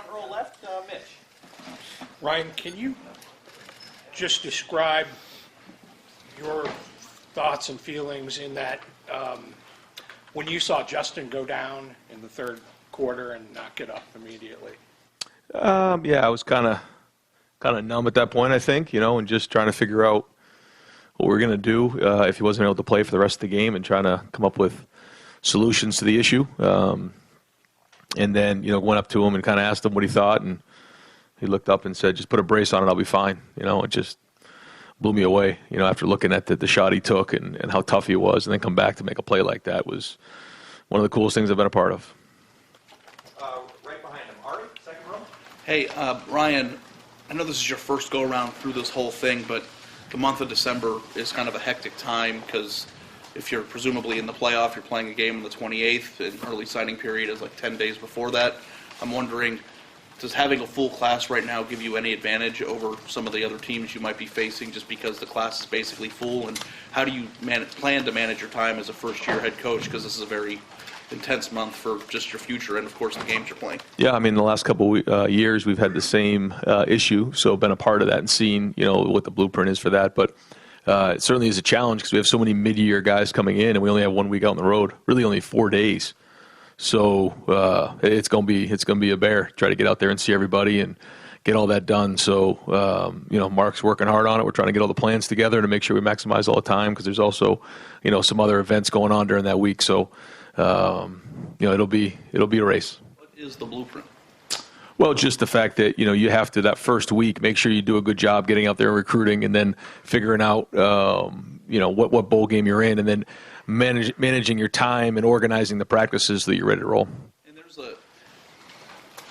front row left, Mitch. Ryan, can you just describe your thoughts and feelings in that when you saw Justin go down in the third quarter and not get up immediately? Yeah, I was kind of numb at that point, I think, and just trying to figure out what we were going to do if he wasn't able to play for the rest of the game and trying to come up with solutions to the issue. And then, went up to him and kind of asked him what he thought, and he looked up and said, just put a brace on it, I'll be fine. It just blew me away, after looking at the shot he took and how tough he was, and then come back to make a play like that was one of the coolest things I've been a part of. Right behind him, Ari, second row. Hey, Ryan, I know this is your first go-around through this whole thing, but the month of December is kind of a hectic time because if you're presumably in the playoff, you're playing a game on the 28th, and early signing period is like 10 days before that. I'm wondering, does having a full class right now give you any advantage over some of the other teams you might be facing just because the class is basically full? And how do you plan to manage your time as a first-year head coach, because this is a very intense month for just your future and, of course, the games you're playing? Yeah, the last couple years we've had the same issue, so been a part of that and seen, what the blueprint is for that. But it certainly is a challenge because we have so many mid-year guys coming in, and we only have 1 week out on the road, really only 4 days. So it's gonna be a bear. Try to get out there and see everybody and get all that done. So Mark's working hard on it. We're trying to get all the plans together to make sure we maximize all the time because there's also some other events going on during that week. So it'll be a race. What is the blueprint? Well, just the fact that you have to, that first week, make sure you do a good job getting out there and recruiting, and then figuring out what bowl game you're in, and then managing your time and organizing the practices so that you're ready to roll. And there's a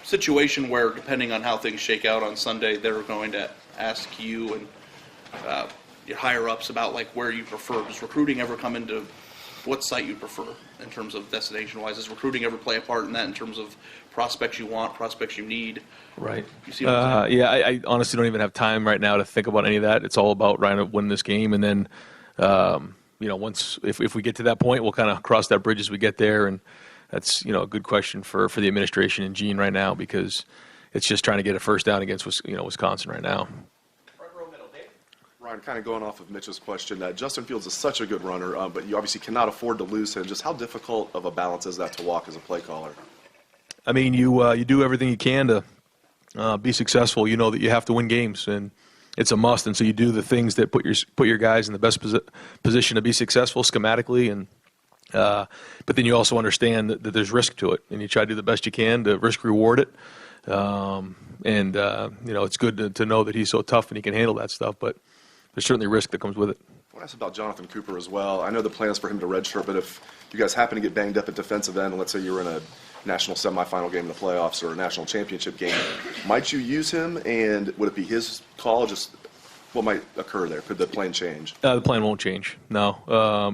situation where, depending on how things shake out on Sunday, they're going to ask you and your higher ups about like where you prefer. Does recruiting ever come into what site you prefer in terms of destination-wise? Does recruiting ever play a part in that in terms of prospects you want, prospects you need? Right. You see what I'm saying? Yeah, I honestly don't even have time right now to think about any of that. It's all about trying to win this game, and then once if we get to that point, we'll kind of cross that bridge as we get there. And that's a good question for the administration and Gene right now, because it's just trying to get a first down against Wisconsin right now. Ryan, kind of going off of Mitch's question, Justin Fields is such a good runner, but you obviously cannot afford to lose him. Just how difficult of a balance is that to walk as a play caller? You do everything you can to be successful. You know that you have to win games, and it's a must. And so you do the things that put your guys in the best position to be successful schematically, and but then you also understand that there's risk to it, and you try to do the best you can to risk reward it. It's good to know that he's so tough and he can handle that stuff, but there's certainly risk that comes with it. I want to ask about Jonathan Cooper as well. I know the plan is for him to redshirt, but if you guys happen to get banged up at defensive end, and let's say you were in a national semifinal game in the playoffs or a national championship game, might you use him, and would it be his call? Just what might occur there? Could the plan change? The plan won't change, no.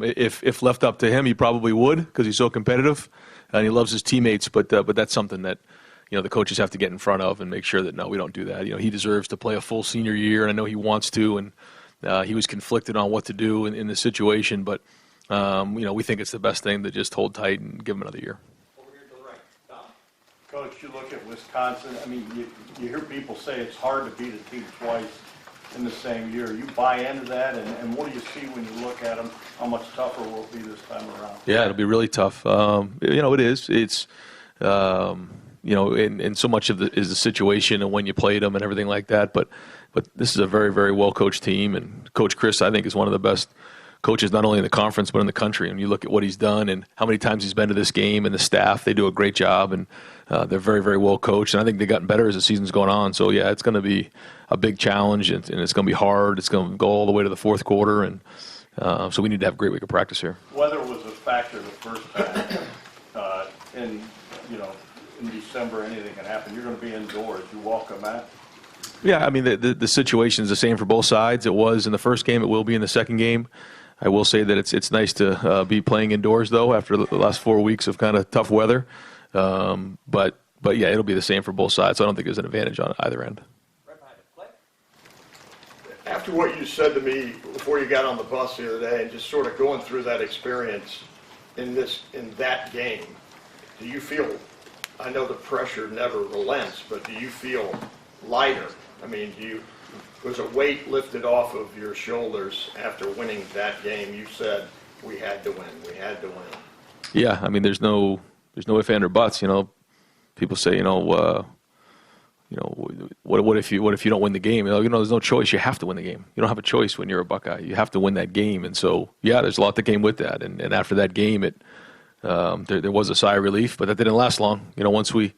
If left up to him, he probably would, because he's so competitive and he loves his teammates, but that's something that the coaches have to get in front of and make sure that, no, we don't do that. He deserves to play a full senior year, and I know he wants to, and he was conflicted on what to do in this situation, but we think it's the best thing to just hold tight and give him another year. Over here to the right. Don? Coach, you look at Wisconsin, you hear people say it's hard to beat a team twice in the same year. You buy into that, and what do you see when you look at them? How much tougher will it be this time around? Yeah, it'll be really tough. It is. It's, and so much of is the situation and when you played them and everything like that, but this is a very, very well-coached team, and Coach Chris, I think, is one of the best coaches not only in the conference but in the country. And you look at what he's done and how many times he's been to this game, and the staff, they do a great job, and they're very, very well coached, and I think they've gotten better as the season's going on. So, yeah, it's going to be a big challenge, and it's going to be hard. It's going to go all the way to the fourth quarter, and so we need to have a great week of practice here. Weather was a factor the first time, in December, anything can happen. You're going to be indoors. You welcome that? Yeah, the situation is the same for both sides. It was in the first game. It will be in the second game. I will say that it's nice to be playing indoors, though, after the last 4 weeks of kind of tough weather. But yeah, it'll be the same for both sides. So I don't think there's an advantage on either end. Right behind it. Clay? After what you said to me before you got on the bus the other day, and just sort of going through that experience in that game, do you feel I know the pressure never relents, but do you feel lighter? I mean, was a weight lifted off of your shoulders after winning that game? You said we had to win. We had to win. Yeah, I mean, there's no if, and, or buts. People say, what if you don't win the game? There's no choice. You have to win the game. You don't have a choice when you're a Buckeye. You have to win that game. And so, yeah, there's a lot that came with that. And after that game, there was a sigh of relief, but that didn't last long. Once we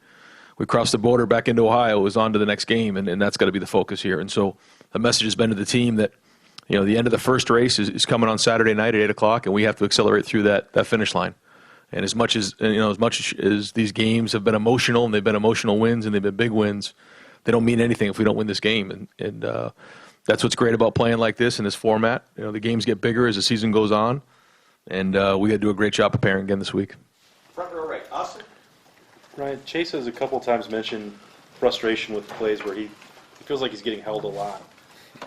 crossed the border back into Ohio, it was on to the next game, and that's got to be the focus here. And so the message has been to the team that, the end of the first race is coming on Saturday night at 8 o'clock, and we have to accelerate through that finish line. And as much as these games have been emotional, and they've been emotional wins, and they've been big wins, they don't mean anything if we don't win this game. And that's what's great about playing like this in this format. The games get bigger as the season goes on, and we got to do a great job preparing again this week. Front row right, Austin. Ryan, Chase has a couple times mentioned frustration with plays where he feels like he's getting held a lot.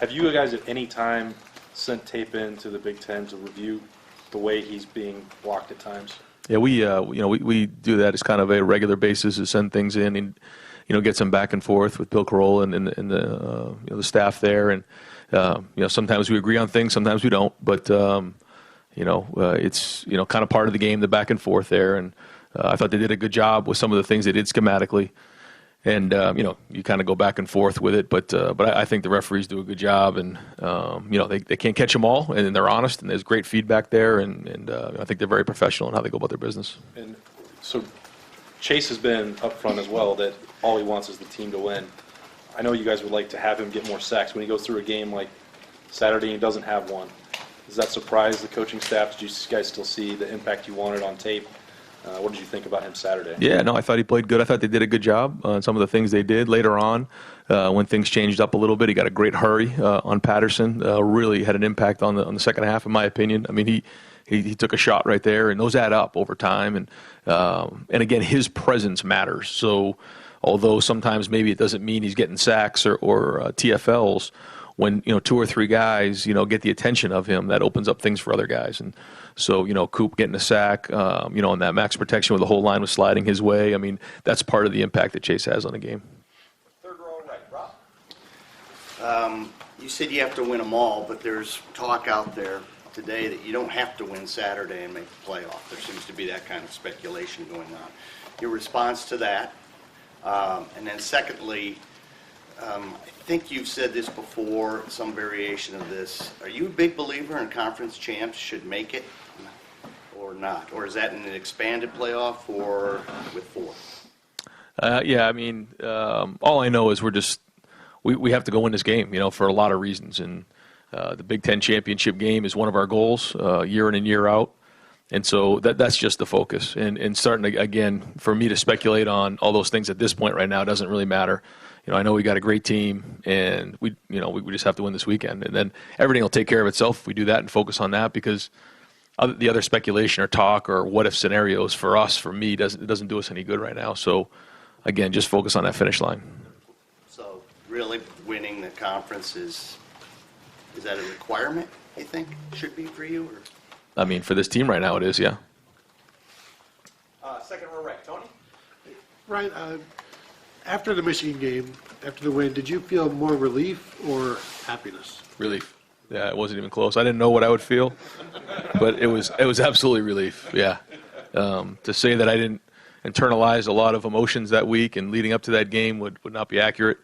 Have you guys at any time sent tape in to the Big Ten to review the way he's being blocked at times? Yeah, we do that as kind of a regular basis to send things in and get some back and forth with Bill Carolla and the staff there, and sometimes we agree on things, sometimes we don't, but it's kind of part of the game, the back and forth there, and I thought they did a good job with some of the things they did schematically. And, you kind of go back and forth with it, but I think the referees do a good job, and, they can't catch them all, and they're honest, and there's great feedback there, and I think they're very professional in how they go about their business. And so Chase has been upfront as well that all he wants is the team to win. I know you guys would like to have him get more sacks. When he goes through a game like Saturday and he doesn't have one, does that surprise the coaching staff? Did you guys still see the impact you wanted on tape? What did you think about him Saturday? Yeah, no, I thought he played good. I thought they did a good job on some of the things they did later on. When things changed up a little bit, he got a great hurry on Patterson. Really had an impact on the second half, in my opinion. I mean, he took a shot right there, and those add up over time. And again, his presence matters. So although sometimes maybe it doesn't mean he's getting sacks or TFLs, when 2 or 3 guys get the attention of him, that opens up things for other guys. And so Coop getting a sack, and that max protection where the whole line was sliding his way. I mean, that's part of the impact that Chase has on the game. Third row right, Rob. You said you have to win them all, but there's talk out there today that you don't have to win Saturday and make the playoff. There seems to be that kind of speculation going on. Your response to that, and then secondly, I think you've said this before, some variation of this. Are you a big believer in conference champs should make it or not? Or is that in an expanded playoff or with 4? Yeah, I mean, all I know is we have to go win this game, for a lot of reasons. And the Big Ten championship game is one of our goals, year in and year out. And so that's just the focus. And starting to, again, for me to speculate on all those things at this point right now doesn't really matter. I know we got a great team, and we just have to win this weekend, and then everything will take care of itself if we do that and focus on that. Because the other speculation or talk or what if scenarios for me, doesn't do us any good right now. So, again, just focus on that finish line. So, really, winning the conference is that a requirement? You think should be for you, or? I mean, for this team right now, it is, yeah. Second row right, Tony. Ryan, after the Michigan game, after the win, did you feel more relief or happiness? Relief. Yeah, it wasn't even close. I didn't know what I would feel, but it was absolutely relief. Yeah. To say that I didn't internalize a lot of emotions that week and leading up to that game would not be accurate.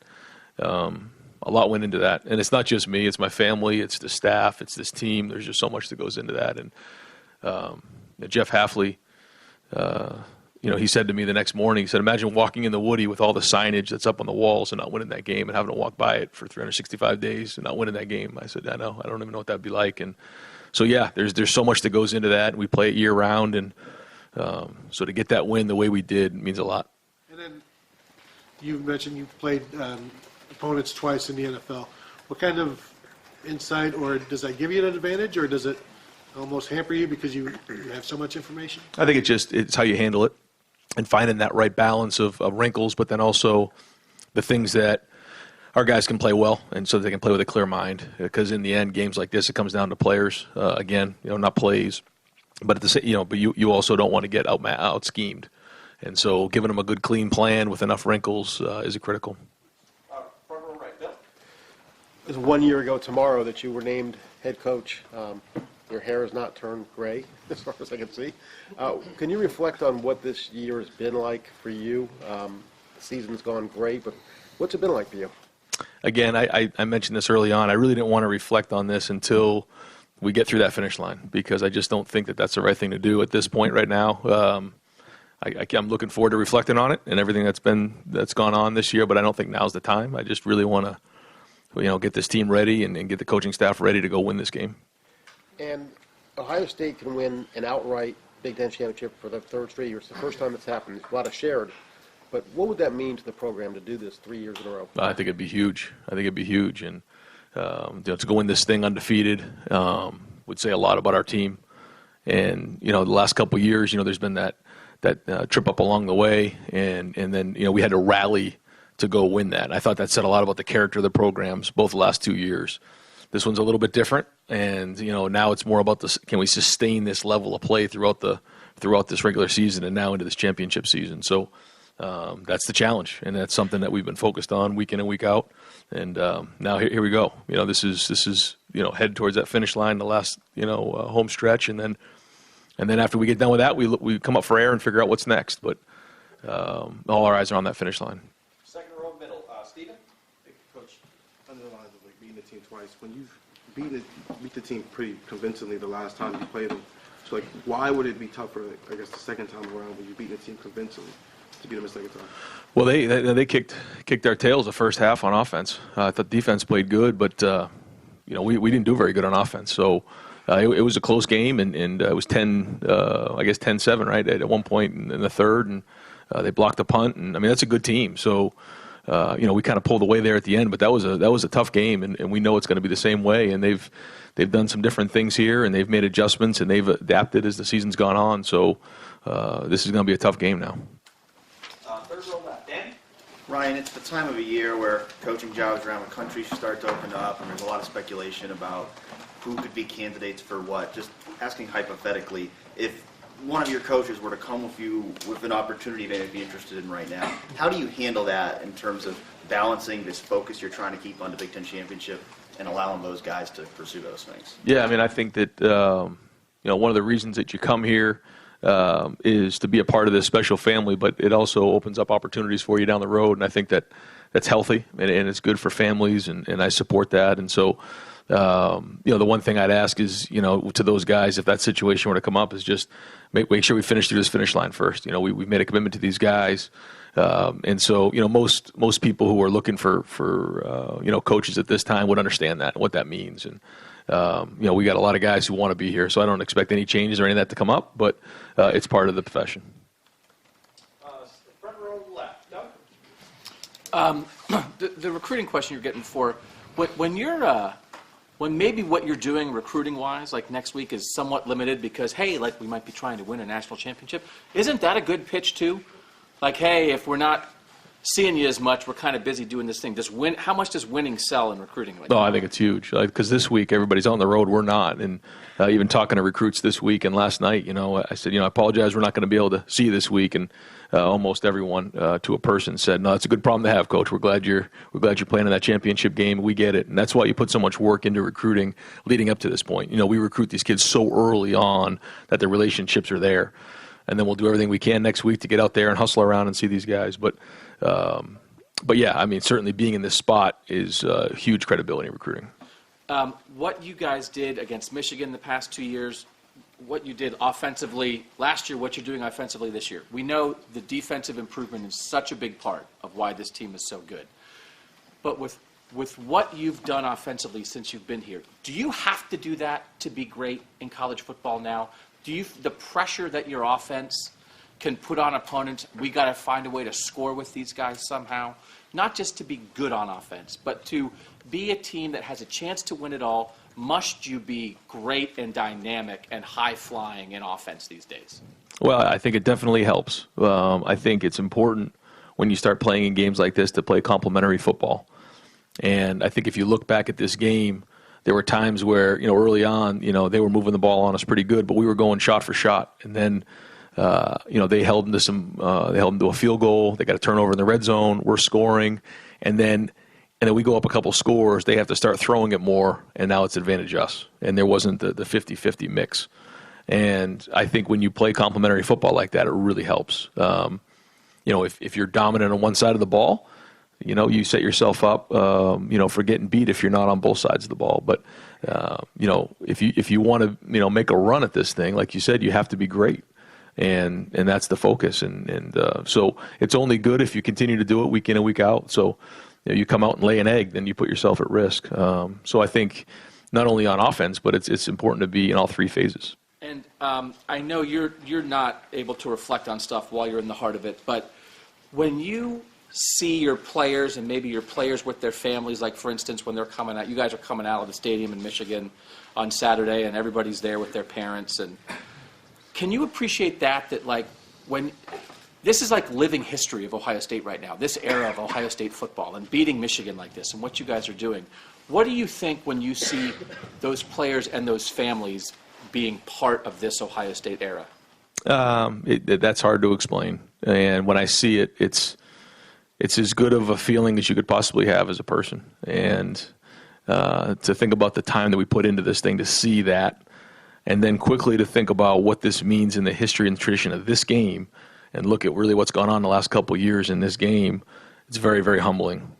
A lot went into that, and it's not just me. It's my family. It's the staff. It's this team. There's just so much that goes into that. And Jeff Hafley, he said to me the next morning, he said, imagine walking in the Woody with all the signage that's up on the walls and not winning that game and having to walk by it for 365 days and not winning that game. I said, I know. I don't even know what that'd be like. And so, yeah, there's so much that goes into that. We play it year round, and so to get that win the way we did means a lot. And then you mentioned you played opponents twice in the NFL. What kind of insight, or does that give you an advantage, or does it almost hamper you because you have so much information? I think it's how you handle it and finding that right balance of wrinkles, but then also the things that our guys can play well, and so they can play with a clear mind. Because in the end, games like this, it comes down to players. Again, not plays, but at the same, but you also don't want to get out schemed. And so giving them a good, clean plan with enough wrinkles is critical. Front row right, Bill. It was 1 year ago tomorrow that you were named head coach. Your hair has not turned gray, as far as I can see. Can you reflect on what this year has been like for you? The season's gone great, but what's it been like for you? Again, I mentioned this early on. I really didn't want to reflect on this until we get through that finish line, because I just don't think that that's the right thing to do at this point right now. I'm looking forward to reflecting on it and everything that's gone on this year, but I don't think now's the time. I just really want to, get this team ready and get the coaching staff ready to go win this game. And Ohio State can win an outright Big Ten championship for the third straight year. It's the first time it's happened. It's a lot of shared. But what would that mean to the program to do this 3 years in a row? I think it'd be huge. And to go win this thing undefeated would say a lot about our team. And the last couple of years, there's been that trip up along the way, and then we had to rally to go win that. And I thought that said a lot about the character of the programs both the last 2 years. This one's a little bit different, and now it's more about this: can we sustain this level of play throughout this regular season and now into this championship season? So that's the challenge, and that's something that we've been focused on week in and week out. And now here we go. This is head towards that finish line, the last home stretch, and then after we get done with that, we come up for air and figure out what's next. But all our eyes are on that finish line. Second row middle, Stephen. Coach, under the lines of beating the team twice, when you've beat the team pretty convincingly the last time you played them, so why would it be tougher, I guess, the second time around when you beat the team convincingly to beat them the second time? Well, they kicked our tails the first half on offense. I thought defense played good, but we didn't do very good on offense. So it was a close game, and it was 10-7, right, at one point in the third, and they blocked the punt, and that's a good team. So we kind of pulled away there at the end, but that was a tough game, and we know it's going to be the same way. And they've done some different things here, and they've made adjustments, and they've adapted as the season's gone on. So this is going to be a tough game now. Third row left, Dan. Ryan, it's the time of the year where coaching jobs around the country start to open up, and there's a lot of speculation about who could be candidates for what. Just asking hypothetically, if one of your coaches were to come with you with an opportunity they may be interested in right now, how do you handle that in terms of balancing this focus you're trying to keep on the Big Ten championship and allowing those guys to pursue those things? Yeah, I think that one of the reasons that you come here is to be a part of this special family, but it also opens up opportunities for you down the road, and I think that that's healthy and it's good for families, and I support that. And so the one thing I'd ask is, to those guys, if that situation were to come up, is just make sure we finish through this finish line first. We've made a commitment to these guys, and so most people who are looking for coaches at this time would understand that, what that means. And we got a lot of guys who want to be here, so I don't expect any changes or any of that to come up, but it's part of the profession. Front row left, Doug. The recruiting question you're getting for when maybe what you're doing recruiting-wise, like next week, is somewhat limited because, hey, we might be trying to win a national championship, isn't that a good pitch too? Like, hey, if we're not seeing you as much, we're kind of busy doing this thing. How much does winning sell in recruiting? I think it's huge. Because this week everybody's on the road, we're not. And even talking to recruits this week and last night, I said, I apologize, we're not going to be able to see you this week. And almost everyone to a person said, no, it's a good problem to have, Coach. We're glad you're playing in that championship game. We get it. And that's why you put so much work into recruiting leading up to this point. We recruit these kids so early on that the relationships are there. And then we'll do everything we can next week to get out there and hustle around and see these guys. But yeah, certainly being in this spot is huge credibility in recruiting. What you guys did against Michigan the past 2 years, what you did offensively last year, what you're doing offensively this year. We know the defensive improvement is such a big part of why this team is so good. But with what you've done offensively since you've been here, do you have to do that to be great in college football now? The pressure that your offense can put on opponents, we got to find a way to score with these guys somehow, not just to be good on offense, but to be a team that has a chance to win it all, must you be great and dynamic and high-flying in offense these days? Well, I think it definitely helps. I think it's important when you start playing in games like this to play complementary football. And I think if you look back at this game, there were times where, early on, they were moving the ball on us pretty good, but we were going shot for shot. And then they held them to a field goal. They got a turnover in the red zone. We're scoring, and then we go up a couple scores. They have to start throwing it more, and now it's advantage us. And there wasn't the 50-50 mix. And I think when you play complementary football like that, it really helps. If you're dominant on one side of the ball, you set yourself up, for getting beat if you're not on both sides of the ball. But if you want to, make a run at this thing, like you said, you have to be great. And that's the focus. And so it's only good if you continue to do it week in and week out. So you come out and lay an egg, then you put yourself at risk. So I think not only on offense, but it's important to be in all three phases. And I know you're not able to reflect on stuff while you're in the heart of it, but when you see your players and maybe your players with their families, like for instance when they're coming out, you guys are coming out of the stadium in Michigan on Saturday and everybody's there with their parents, and can you appreciate that like when this is like living history of Ohio State right now, this era of Ohio State football and beating Michigan like this and what you guys are doing. What do you think when you see those players and those families being part of this Ohio State era? That's hard to explain. And when I see it, it's as good of a feeling as you could possibly have as a person. And to think about the time that we put into this thing to see that, and then quickly to think about what this means in the history and tradition of this game, and look at really what's gone on the last couple of years in this game, it's very, very humbling.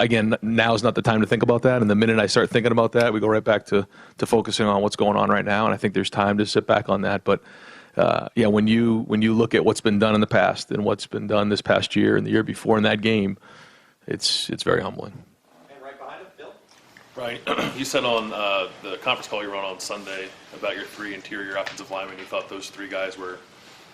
Again, now is not the time to think about that. And the minute I start thinking about that, we go right back to focusing on what's going on right now. And I think there's time to sit back on that. But when you look at what's been done in the past and what's been done this past year and the year before in that game, it's very humbling. And right behind him, Bill. Right. You said on the conference call you were on Sunday about your three interior offensive linemen, you thought those three guys were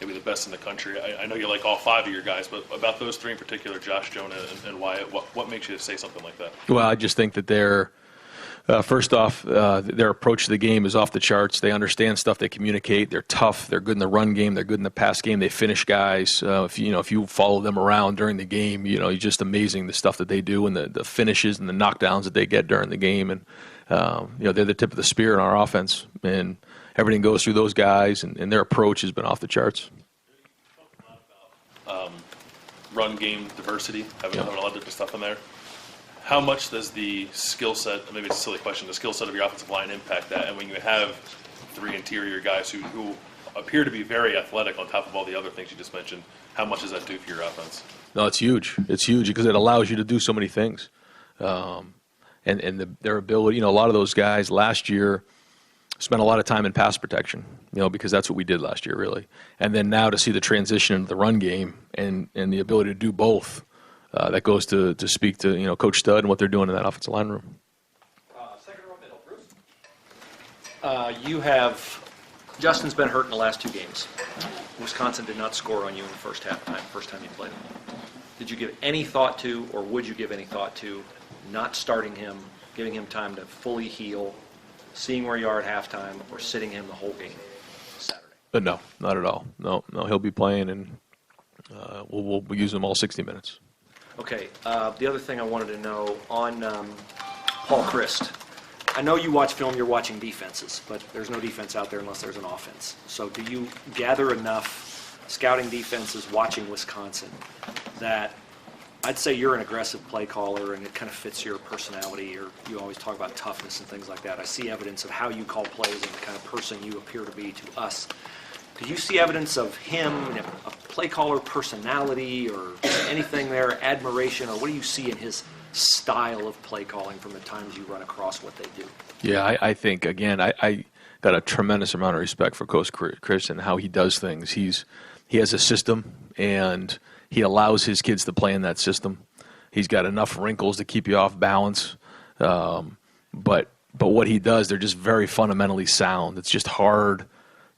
maybe the best in the country. I know you like all five of your guys, but about those three in particular, Josh, Jonah, and Wyatt, what makes you say something like that? Well, I just think that they're, first off, their approach to the game is off the charts. They understand stuff. They communicate. They're tough. They're good in the run game. They're good in the pass game. They finish guys. If you follow them around during the game, it's just amazing the stuff that they do and the finishes and the knockdowns that they get during the game. And they're the tip of the spear in our offense. And everything goes through those guys, and their approach has been off the charts. Run game diversity, having a lot of different stuff in there. How much does the skill set, maybe it's a silly question, the skill set of your offensive line impact that? And when you have three interior guys who appear to be very athletic on top of all the other things you just mentioned, how much does that do for your offense? No, it's huge. It's huge because it allows you to do so many things. Their ability, a lot of those guys last year spent a lot of time in pass protection, because that's what we did last year, really. And then now to see the transition into the run game and the ability to do both, that goes to speak to, Coach Stud and what they're doing in that offensive line room. Second row middle, Bruce. Justin's been hurt in the last two games. Wisconsin did not score on you in the first time you played him. Did you give any thought to, or would you give any thought to, not starting him, giving him time to fully heal, seeing where you are at halftime, or sitting him the whole game Saturday? But no, not at all. No, he'll be playing, and we'll use him all 60 minutes. Okay, the other thing I wanted to know on Paul Christ. I know you watch film, you're watching defenses, but there's no defense out there unless there's an offense. So do you gather enough scouting defenses, watching Wisconsin, that I'd say you're an aggressive play caller and it kind of fits your personality, or you always talk about toughness and things like that. I see evidence of how you call plays and the kind of person you appear to be to us. Do you see evidence of him, a play caller personality, or anything there, admiration, or what do you see in his style of play calling from the times you run across what they do? Yeah, I think, again, I got a tremendous amount of respect for Coach Chris and how he does things. He has a system, and he allows his kids to play in that system. He's got enough wrinkles to keep you off balance. But what he does, they're just very fundamentally sound. It's just hard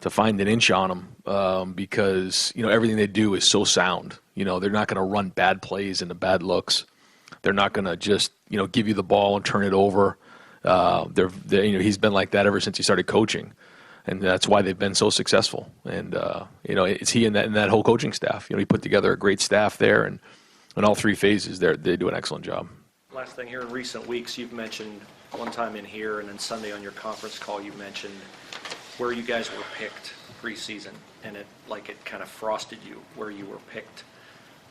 to find an inch on them because, everything they do is so sound. They're not going to run bad plays into bad looks. They're not going to just, give you the ball and turn it over. He's been like that ever since he started coaching. And that's why they've been so successful. And, it's he and that whole coaching staff. He put together a great staff there, and in all three phases, they do an excellent job. Last thing here, in recent weeks, you've mentioned one time in here, and then Sunday on your conference call, you mentioned where you guys were picked preseason, and it kind of frosted you where you were picked.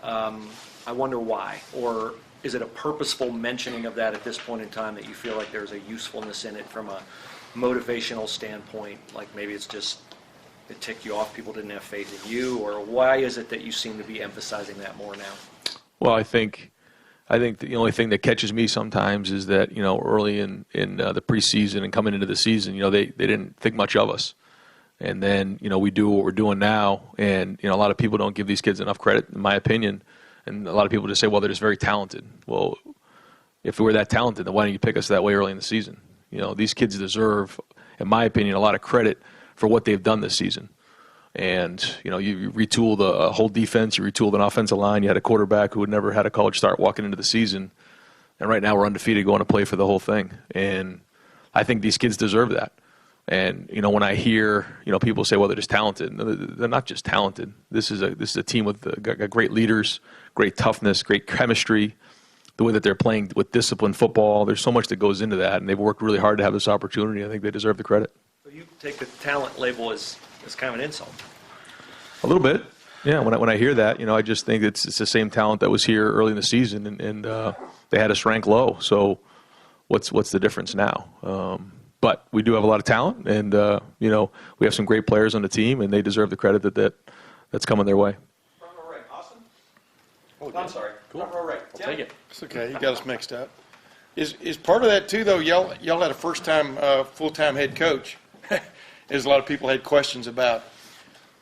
I wonder why, or is it a purposeful mentioning of that at this point in time that you feel like there's a usefulness in it from a motivational standpoint? Like maybe it's just it ticked you off, people didn't have faith in you, or why is it that you seem to be emphasizing that more now? Well, I think the only thing that catches me sometimes is that, early in the preseason and coming into the season, they didn't think much of us. And then, we do what we're doing now, and, a lot of people don't give these kids enough credit, in my opinion. And a lot of people just say, well, they're just very talented. Well, if we were that talented, then why don't you pick us that way early in the season? These kids deserve, in my opinion, a lot of credit for what they've done this season. And, you retooled a whole defense, you retooled an offensive line, you had a quarterback who had never had a college start walking into the season. And right now we're undefeated going to play for the whole thing. And I think these kids deserve that. And, when I hear, people say, well, they're just talented. No, they're not just talented. This is a team with great leaders, great toughness, great chemistry, the way that they're playing with disciplined football. There's so much that goes into that, and they've worked really hard to have this opportunity. I think they deserve the credit. So you take the talent label as kind of an insult. A little bit. Yeah, when I hear that, I just think it's the same talent that was here early in the season, and they had us ranked low. So what's the difference now? But we do have a lot of talent, and we have some great players on the team, and they deserve the credit that's coming their way. Front row right, Austin. Oh, I'm sorry. Cool. Front row right. Tim. Take it. It's okay. You got us mixed up. Is part of that too, though? Y'all had a first-time full-time head coach. As a lot of people had questions about.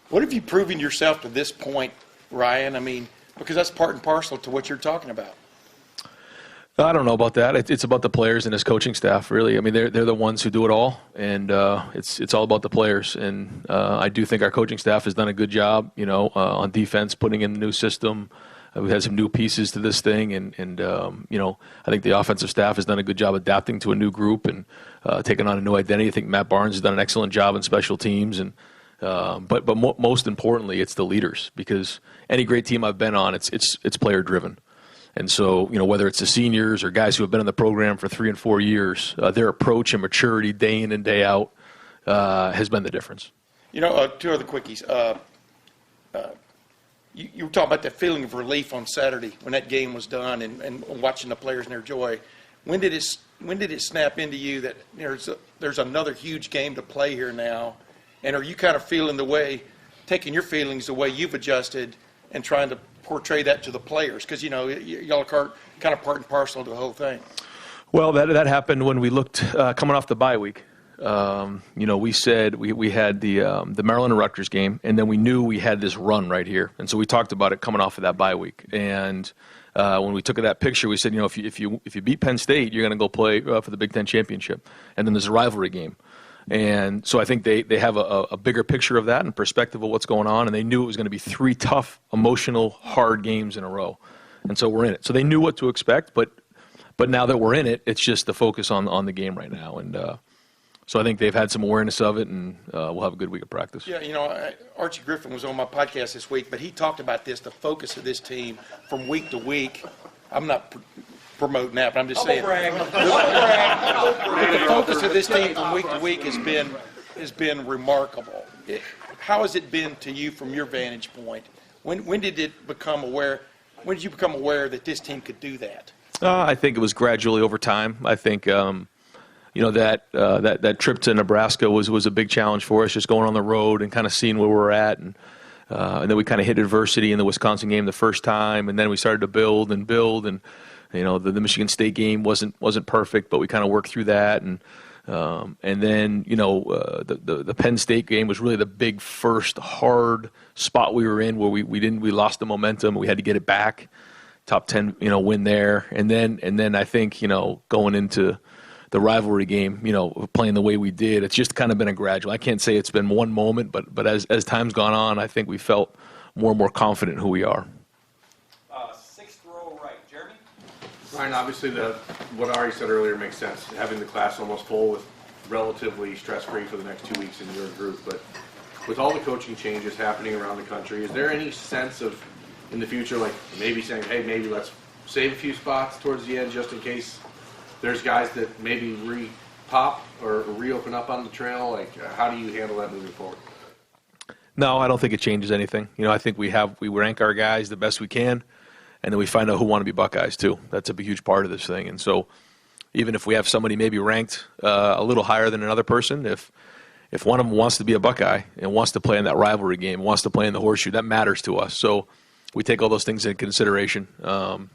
What have you proven yourself to this point, Ryan? I mean, because that's part and parcel to what you're talking about. I don't know about that. It's about the players and his coaching staff, really. I mean, they're the ones who do it all, and it's all about the players. And I do think our coaching staff has done a good job, on defense, putting in the new system. We've had some new pieces to this thing, and I think the offensive staff has done a good job adapting to a new group and taking on a new identity. I think Matt Barnes has done an excellent job in special teams, and but most importantly, it's the leaders, because any great team I've been on, it's player driven. And so, whether it's the seniors or guys who have been in the program for 3 and 4 years, their approach and maturity day in and day out has been the difference. Two other quickies. You were talking about that feeling of relief on Saturday when that game was done and watching the players and their joy. When did it snap into you that there's another huge game to play here now? And are you kind of taking your feelings the way you've adjusted and trying to portray that to the players? Because, y'all are kind of part and parcel to the whole thing. Well, that happened when we looked coming off the bye week. We said we had the Maryland and Rutgers game, and then we knew we had this run right here. And so we talked about it coming off of that bye week. And when we took that picture, we said, if you beat Penn State, you're going to go play for the Big Ten championship. And then there's a rivalry game. And so I think they have a bigger picture of that and perspective of what's going on, and they knew it was going to be 3 tough, emotional, hard games in a row. And so we're in it. So they knew what to expect, but now that we're in it, it's just the focus on the game right now. And so I think they've had some awareness of it, and we'll have a good week of practice. Yeah, Archie Griffin was on my podcast this week, but he talked about the focus of this team from week to week. I'm not promoting that, but I'm just saying. The focus of this team from week to week has been remarkable. How has it been to you from your vantage point? When did you become aware that this team could do that? I think it was gradually over time. I think that trip to Nebraska was a big challenge for us, just going on the road and kind of seeing where we're at, and then we kind of hit adversity in the Wisconsin game the first time, and then we started to build, and the Michigan State game wasn't perfect, but we kind of worked through that, and then the Penn State game was really the big first hard spot we were in where we lost the momentum. We had to get it back. Top 10 win there, and then I think going into the rivalry game, playing the way we did, it's just kind of been a gradual. I can't say it's been one moment, but as time's gone on, I think we felt more and more confident in who we are. 6th row right, Jeremy. Ryan, obviously what Ari said earlier makes sense, having the class almost full with relatively stress-free for the next 2 weeks in your group. But with all the coaching changes happening around the country, is there any sense of, in the future, like maybe saying, hey, maybe let's save a few spots towards the end just in case there's guys that maybe re-pop or reopen up on the trail? Like, how do you handle that moving forward? No, I don't think it changes anything. I think we rank our guys the best we can, and then we find out who want to be Buckeyes too. That's a huge part of this thing. And so even if we have somebody maybe ranked a little higher than another person, if one of them wants to be a Buckeye and wants to play in that rivalry game, wants to play in the horseshoe, that matters to us. So we take all those things into consideration, and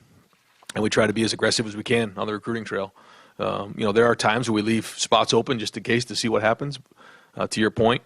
we try to be as aggressive as we can on the recruiting trail. There are times where we leave spots open just in case to see what happens, to your point.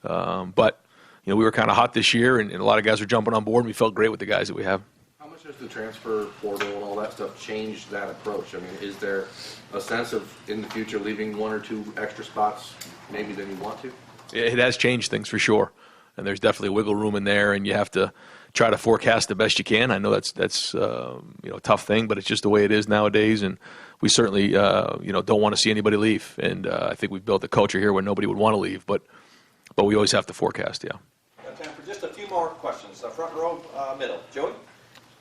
But we were kind of hot this year, and a lot of guys were jumping on board, and we felt great with the guys that we have. How much does the transfer portal and all that stuff change that approach? I mean, is there a sense of, in the future, leaving 1 or 2 extra spots maybe than you want to? It has changed things for sure, and there's definitely wiggle room in there, and you have to try to forecast the best you can. I know that's a tough thing, but it's just the way it is nowadays, and we certainly don't want to see anybody leave. And I think we've built a culture here where nobody would want to leave, but we always have to forecast. Yeah. Got time for just a few more questions. Front row, middle. Joey?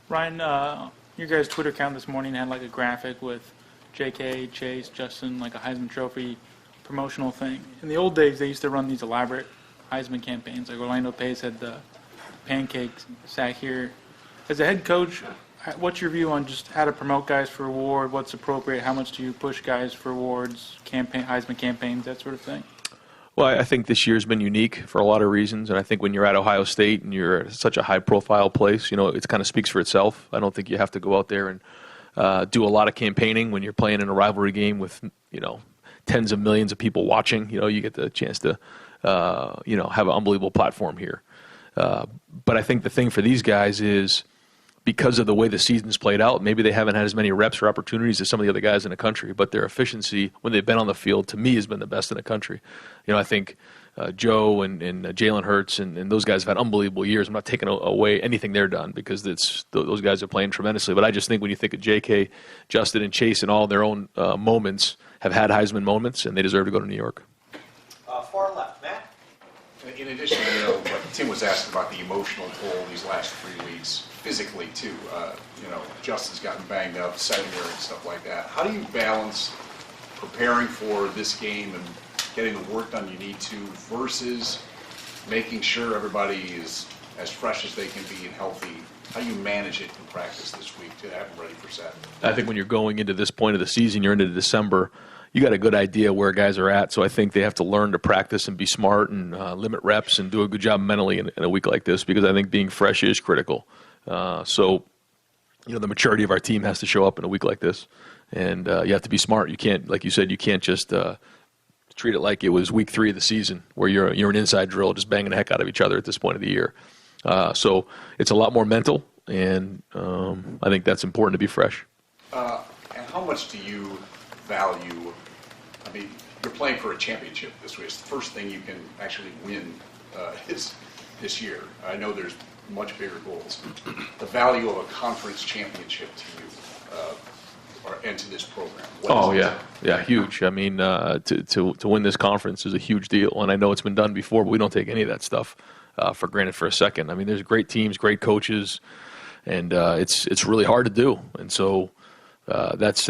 Ryan, your guys' Twitter account this morning had like a graphic with J.K., Chase, Justin, like a Heisman Trophy promotional thing. In the old days, they used to run these elaborate Heisman campaigns. Like Orlando Pace had the pancake sack here. As a head coach, what's your view on just how to promote guys for award? What's appropriate? How much do you push guys for awards, Heisman campaigns, that sort of thing? Well, I think this year's been unique for a lot of reasons, and I think when you're at Ohio State and you're at such a high-profile place, it kind of speaks for itself. I don't think you have to go out there and do a lot of campaigning when you're playing in a rivalry game with, tens of millions of people watching. You get the chance to, have an unbelievable platform here. But I think the thing for these guys is, because of the way the season's played out, maybe they haven't had as many reps or opportunities as some of the other guys in the country, but their efficiency when they've been on the field, to me, has been the best in the country. I think Joe and Jalen Hurts and those guys have had unbelievable years. I'm not taking away anything they're done, because those guys are playing tremendously. But I just think when you think of J.K., Justin, and Chase and all their own moments, have had Heisman moments, and they deserve to go to New York. Far left. Matt? In addition, what Tim was asking about the emotional toll these last 3 weeks, physically too. Justin's gotten banged up, secondary and stuff like that. How do you balance preparing for this game and getting the work done you need to versus making sure everybody is as fresh as they can be and healthy? How do you manage it in practice this week to have them ready for Saturday? I think when you're going into this point of the season, you're into December, you got a good idea where guys are at. So I think they have to learn to practice and be smart and limit reps and do a good job mentally in a week like this, because I think being fresh is critical. So the maturity of our team has to show up in a week like this, and you have to be smart. You can't, like you said, you can't just treat it like it was week 3 of the season where you're an inside drill just banging the heck out of each other at this point of the year. So it's a lot more mental, and I think that's important to be fresh. And how much do you value, you're playing for a championship this way. It's the first thing you can actually win this year. I know there's much bigger goals. The value of a conference championship to you and to this program. Yeah, huge. To win this conference is a huge deal, and I know it's been done before, but we don't take any of that stuff for granted for a second. There's great teams, great coaches, and it's really hard to do. And so that's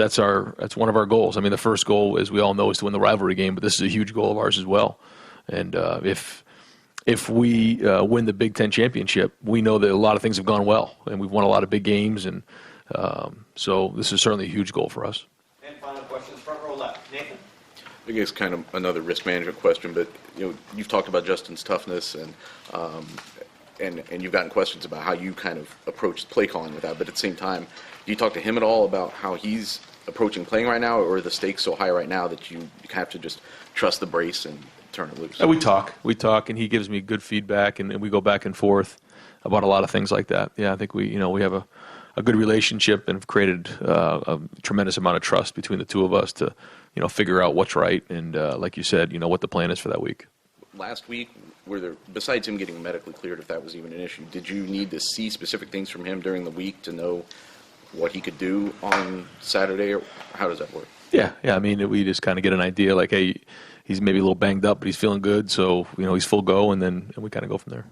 one of our goals. The first goal, as we all know, is to win the rivalry game, but this is a huge goal of ours as well. And if we win the Big Ten championship, we know that a lot of things have gone well, and we've won a lot of big games, and so this is certainly a huge goal for us. And final questions, front row left. Nathan? I guess kind of another risk management question, but you've talked about Justin's toughness, and you've gotten questions about how you kind of approach play calling with that. But at the same time, do you talk to him at all about how he's approaching playing right now, or are the stakes so high right now that you have to just trust the brace and turn it loose? We talk, and he gives me good feedback, and we go back and forth about a lot of things like that. Yeah, I think we have a good relationship and have created a tremendous amount of trust between the two of us to figure out what's right, and like you said, what the plan is for that week. Last week, were there, besides him getting medically cleared, if that was even an issue, did you need to see specific things from him during the week to know what he could do on Saturday, or how does that work? Yeah. We just kind of get an idea, like, hey, he's maybe a little banged up, but he's feeling good, so he's full go, and then we kind of go from there.